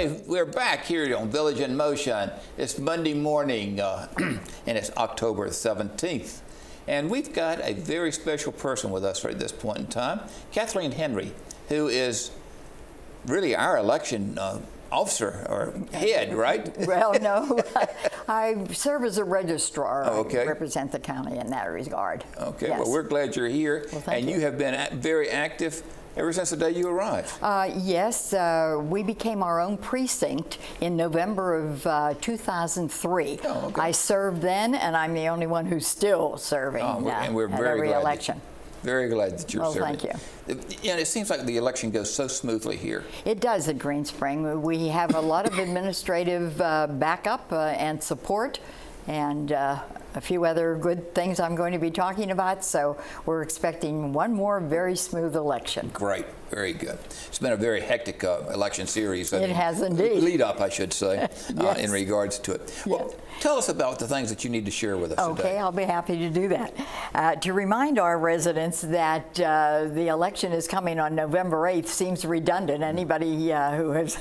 Okay, we're back here on Village in Motion. It's Monday morning, and it's October 17th. And we've got a very special person with us right at this point in time, Kathleen Henry, who is really our election officer or head, right? Well, no, I serve as a registrar. Okay. I represent the county in that regard. Okay, yes. well, we're glad you're here. Well, thank and you have been very active ever since the day you arrived. Yes, we became our own precinct in November of 2003. Oh, okay. I served then, and I'm the only one who's still serving and we're at very every glad election. Very glad that you're serving. Thank you. And it seems like the election goes so smoothly here. It does at Green Spring. We have a lot of administrative backup and support, and a few other good things I'm going to be talking about, so we're expecting one more very smooth election. Great, very good. It's been a very hectic election series. It has indeed. Lead up, I should say, Yes. in regards to it. Well, Yes. Tell us about the things that you need to share with us Okay, today. I'll be happy to do that. To remind our residents that the election is coming on November 8th seems redundant. Anybody who is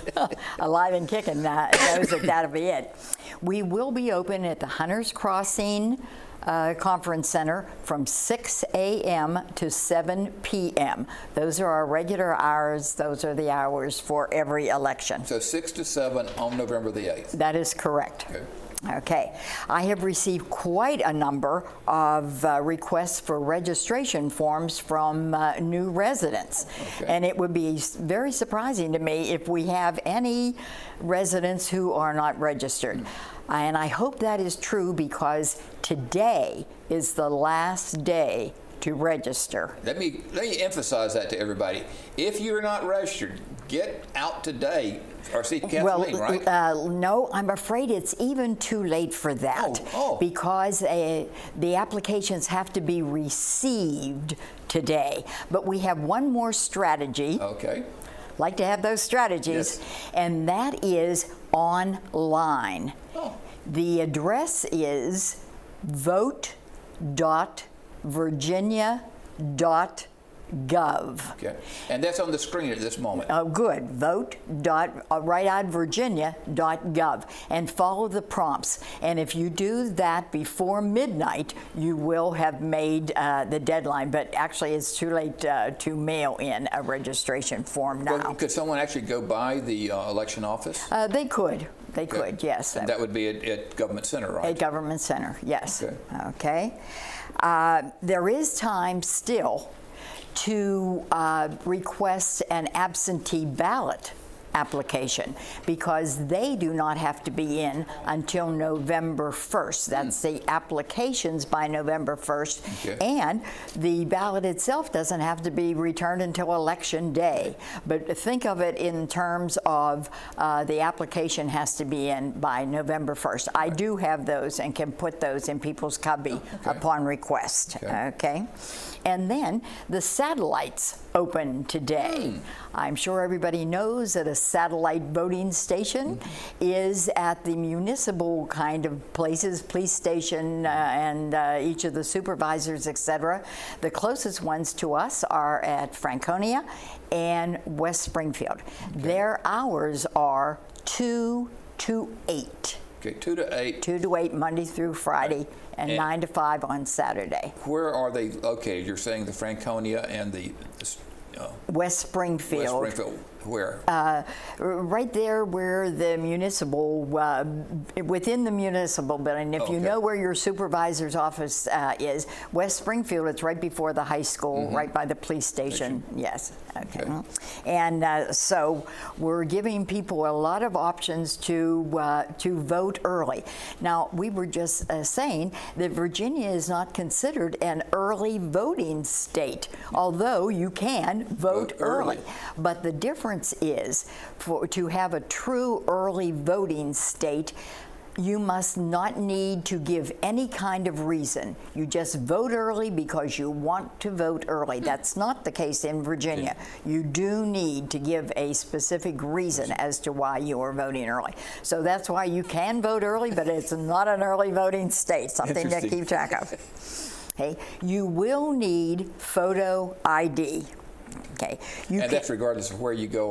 alive and kicking knows that that'll be it. We will be open at the Hunters Crossing Conference Center from 6 a.m. to 7 p.m. Those are our regular hours. Those are the hours for every election. So 6 to 7 on November the 8th. That is correct. Okay. Okay, I have received quite a number of requests for registration forms from new residents. Okay. And it would be very surprising to me if we have any residents who are not registered. And I hope that is true because today is the last day to register. Let me emphasize that to everybody. If you're not registered, get out today or see Kathleen, right? No, I'm afraid it's even too late for that because the applications have to be received today. But we have one more strategy. Okay. Like to have those strategies, Yes. and that is online. Oh. The address is vote.virginia.gov. Okay. And that's on the screen at this moment. Oh, good. Vote.rightoutvirginia.gov and follow the prompts. And if you do that before midnight, you will have made the deadline. But actually, it's too late to mail in a registration form now. Well, could someone actually go by the election office? They could. They could, yes. And that would be at Government Center, right? At Government Center, yes. Okay. There is time still to request an absentee ballot application because they do not have to be in until November 1st. That's the applications by November 1st. Okay. And the ballot itself doesn't have to be returned until Election Day. But think of it in terms of the application has to be in by November 1st. I do have those and can put those in people's cubby upon request. Okay. And then the satellites open today. I'm sure everybody knows that a satellite voting station is at the municipal kind of places, police station and each of the supervisors, etc. The closest ones to us are at Franconia and West Springfield. Their hours are 2 to 8. Okay, 2 to 8. 2 to 8 Monday through Friday. And 9 to 5 on Saturday. Where are they located? You're saying the Franconia and the West Springfield. West Springfield. Where? Right there where the municipal, within the municipal building. If you know where your supervisor's office is, West Springfield, it's right before the high school, right by the police station. Yes. Okay. And so we're giving people a lot of options to vote early. Now, we were just saying that Virginia is not considered an early voting state, although you can vote early. But the difference is to have a true early voting state, you must not need to give any kind of reason. You just vote early because you want to vote early. That's not the case in Virginia. You do need to give a specific reason as to why you are voting early. So that's why you can vote early, but it's not an early voting state, something to keep track of. Okay. You will need photo ID. Okay. And that's regardless of where you go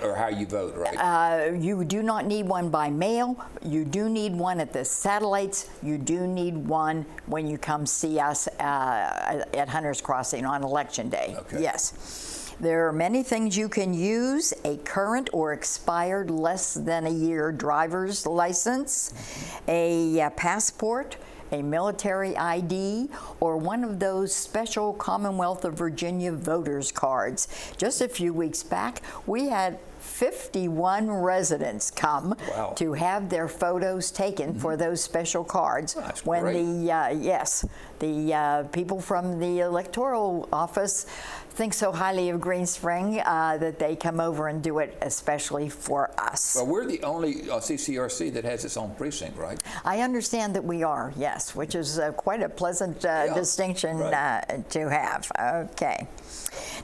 or how you vote, right? You do not need one by mail. You do need one at the satellites. You do need one when you come see us at Hunter's Crossing on Election Day. Okay. Yes. There are many things you can use: a current or expired less than a year driver's license, a passport, a military ID, or one of those special Commonwealth of Virginia voters cards. Just a few weeks back, we had 51 residents come to have their photos taken for those special cards. Oh, that's when great. the people from the electoral office think so highly of Green Spring that they come over and do it especially for us. Well, we're the only CCRC that has its own precinct, right? I understand that we are, yes, which is quite a pleasant distinction to have. Okay.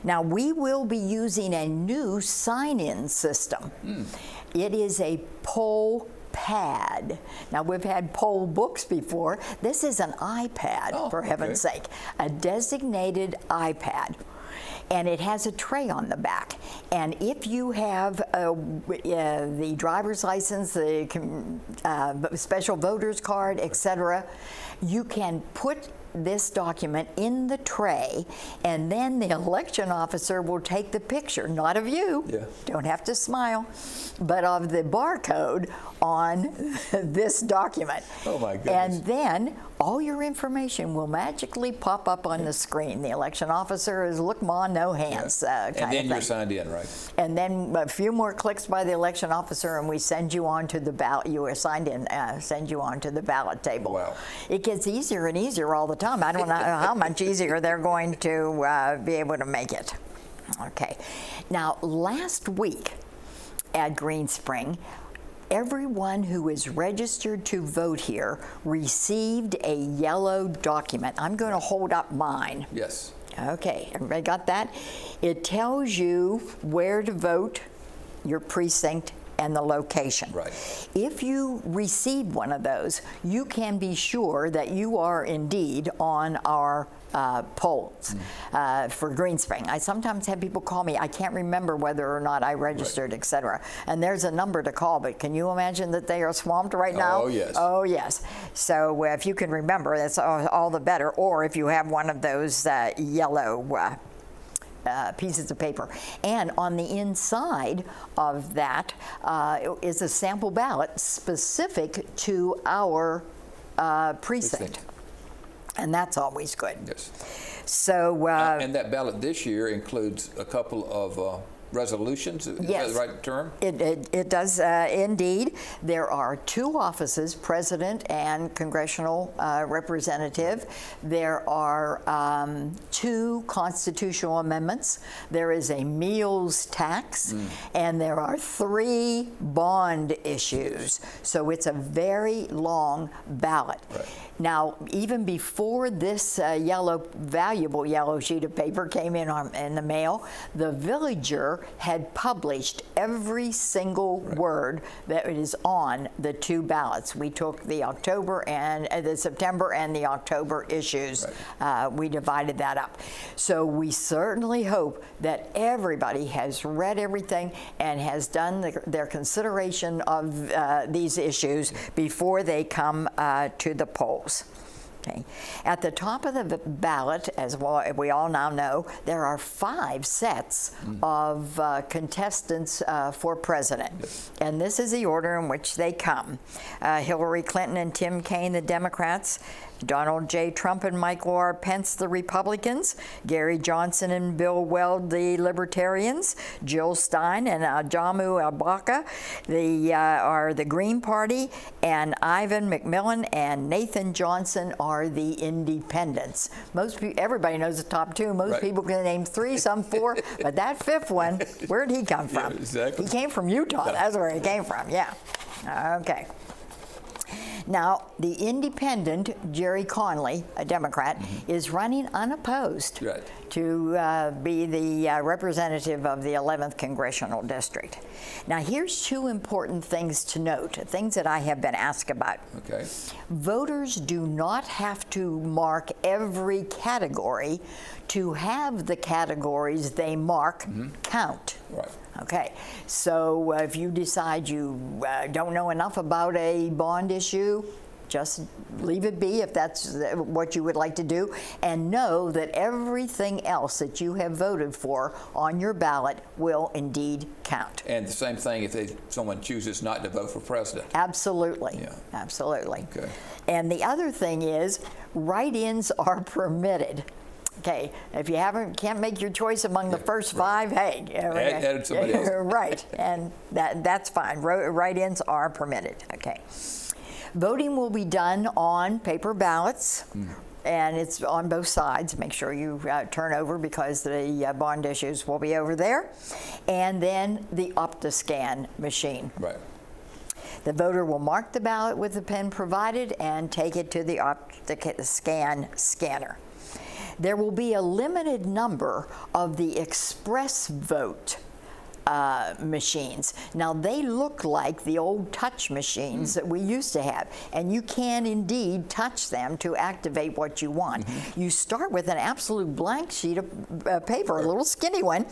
Now, we will be using a new sign-in system. It is a poll pad. Now, we've had poll books before. This is an iPad, for heaven's sake, a designated iPad. And it has a tray on the back. And if you have the driver's license, the special voter's card, etc., you can put this document in the tray, and then the election officer will take the picture, not of you, don't have to smile, but of the barcode on this document. Oh my goodness. And then all your information will magically pop up on the screen. The election officer is look ma, no hands kind of thing. And then you're signed in, right? And then a few more clicks by the election officer, and we send you on to the ballot. You are signed in, send you on to the ballot table. Wow. It gets easier and easier all the time. I don't know how much easier they're going to be able to make it. Okay. Now, last week at Green Spring, everyone who is registered to vote here received a yellow document. I'm going to hold up mine. Yes. Okay, everybody got that? It tells you where to vote, your precinct, and the location. Right. If you receive one of those, you can be sure that you are indeed on our polls for Green Spring. I sometimes have people call me, I can't remember whether or not I registered, etc. And there's a number to call, but can you imagine that they are swamped right now? Oh, yes. Oh, yes. So if you can remember, that's all the better. Or if you have one of those yellow pieces of paper. And on the inside of that is a sample ballot specific to our precinct. And that's always good. Yes. So, and that ballot this year includes a couple of resolutions. Is that the right term? It does indeed. There are two offices, president and congressional representative. There are two constitutional amendments. There is a meals tax, and there are 3 bond issues. So it's a very long ballot. Right. Now, even before this valuable yellow sheet of paper came in the mail, the Villager had published every single word that is on the 2 ballots. We took the the September and the October issues. We divided that up. So we certainly hope that everybody has read everything and has done their consideration of these issues before they come to the polls. Okay. At the top of the ballot, as we all now know, there are 5 sets of contestants for president. Yes. And this is the order in which they come. Hillary Clinton and Tim Kaine, the Democrats. Donald J. Trump and Michael R. Pence, the Republicans. Gary Johnson and Bill Weld, the Libertarians. Jill Stein and Ajamu Abaka are the Green Party. And Ivan McMillan and Nathan Johnson are the Independents. Everybody knows the top 2. Most people can name 3, some 4. But that 5th one, where did he come from? Yeah, exactly. He came from Utah. That's where he came from, yeah. Okay. Now, the independent, Jerry Conley, a Democrat, is running unopposed to be the representative of the 11th Congressional District. Now, here's two important things to note, things that I have been asked about. Okay. Voters do not have to mark every category to have the categories they mark count. Right. Okay, so if you decide you don't know enough about a bond issue, just leave it be if that's what you would like to do, and know that everything else that you have voted for on your ballot will indeed count. And the same thing if someone chooses not to vote for president. Absolutely. Yeah. Absolutely. Okay. And the other thing is, write-ins are permitted. Okay, if you can't make your choice among the first five, hey, add somebody else. Right, and that's fine. Write-ins are permitted. Okay. Voting will be done on paper ballots, and it's on both sides. Make sure you turn over because the bond issues will be over there, and then the OptiScan machine. Right. The voter will mark the ballot with the pen provided and take it to the OptiScan scanner. There will be a limited number of the express vote machines. Now, they look like the old touch machines that we used to have, and you can indeed touch them to activate what you want. You start with an absolute blank sheet of paper, a little skinny one,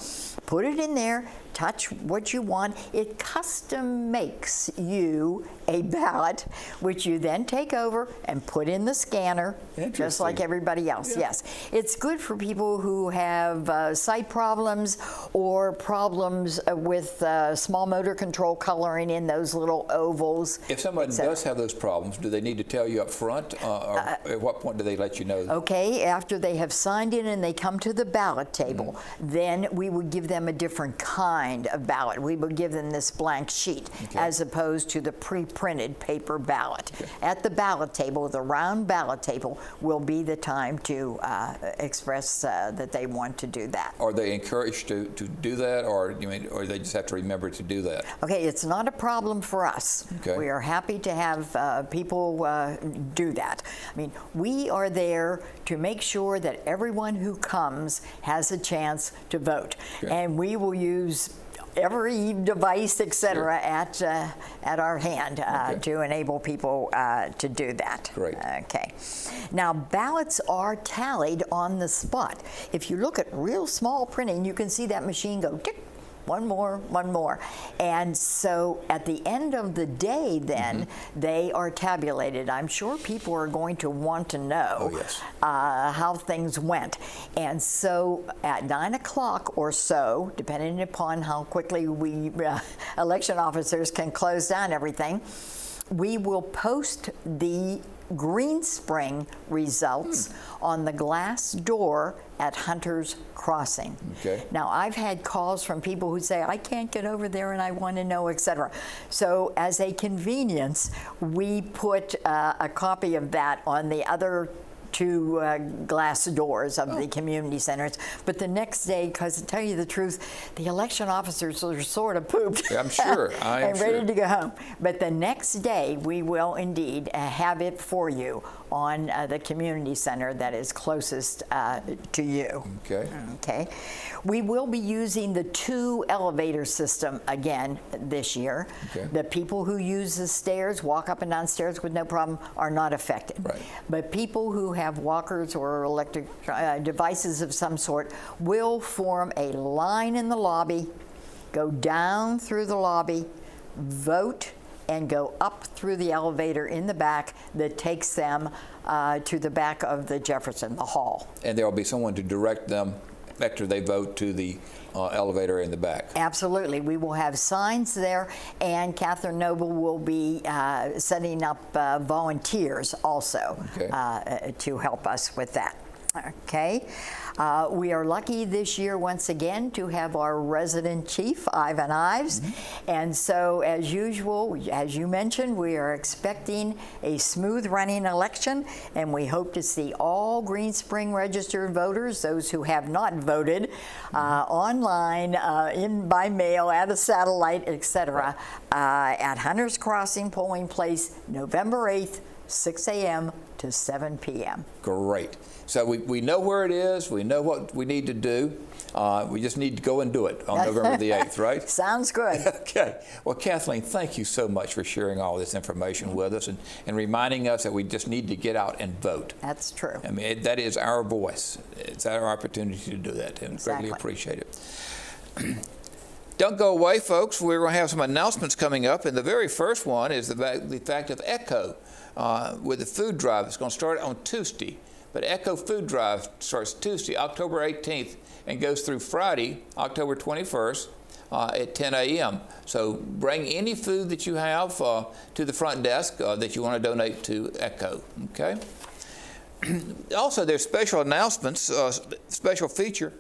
put it in there, touch what you want. It custom makes you a ballot, which you then take over and put in the scanner, just like everybody else. Yeah. Yes. It's good for people who have sight problems or problems with small motor control coloring in those little ovals. If someone does have those problems, do they need to tell you up front, or at what point do they let you know? Okay, after they have signed in and they come to the ballot table, then we would give them a different kind of ballot. We would give them this blank sheet as opposed to the pre-printed paper ballot. At the ballot table, the round ballot table, will be the time to express that they want to do that. Are they encouraged to do that, or or they just have to remember to do that? Okay, it's not a problem for us. Okay. We are happy to have people do that. I mean, we are there to make sure that everyone who comes has a chance to vote. And we will use every device, etc., at our hand to enable people to do that. Great. Okay. Now, ballots are tallied on the spot. If you look at real small printing, you can see that machine go tick, one more, one more. And so at the end of the day, then, they are tabulated. I'm sure people are going to want to know how things went. And so at 9 o'clock or so, depending upon how quickly we election officers can close down everything, we will post the Green Spring results on the glass door at Hunter's Crossing. Okay. Now, I've had calls from people who say, I can't get over there and I want to know, etc. So as a convenience, we put a copy of that on the other two glass doors of the community centers. But the next day, because to tell you the truth, the election officers are sort of pooped. I'm sure. And ready to go home. But the next day, we will indeed have it for you on the community center that is closest to you. Okay. Okay. We will be using the 2 elevator system again this year. Okay. The people who use the stairs, walk up and down stairs with no problem, are not affected. Right. But people who have walkers or electric devices of some sort will form a line in the lobby, go down through the lobby, vote, and go up through the elevator in the back that takes them to the back of the Jefferson, the hall. And there will be someone to direct them after they vote to the elevator in the back. Absolutely. We will have signs there, and Catherine Noble will be setting up volunteers also to help us with that. Okay. We are lucky this year once again to have our resident chief, Ivan Ives. And so, as usual, as you mentioned, we are expecting a smooth running election, and we hope to see all Green Spring registered voters, those who have not voted, online, in by mail, at a satellite, etc., at Hunter's Crossing polling place, November 8th, 6 a.m. to 7 p.m. Great. So we know where it is. We know what we need to do. We just need to go and do it on November the 8th, right? Sounds good. Okay. Well, Kathleen, thank you so much for sharing all this information with us and reminding us that we just need to get out and vote. That's true. I mean, that is our voice. It's our opportunity to do that, and Exactly. greatly appreciate it. Don't go away, folks. We're going to have some announcements coming up, and the very first one is the fact of ECHO with the food drive. It's going to start on Tuesday, but ECHO Food Drive starts Tuesday, October 18th, and goes through Friday, October 21st at 10 a.m. So bring any food that you have to the front desk that you want to donate to ECHO, okay? Also, there's special announcements, special feature.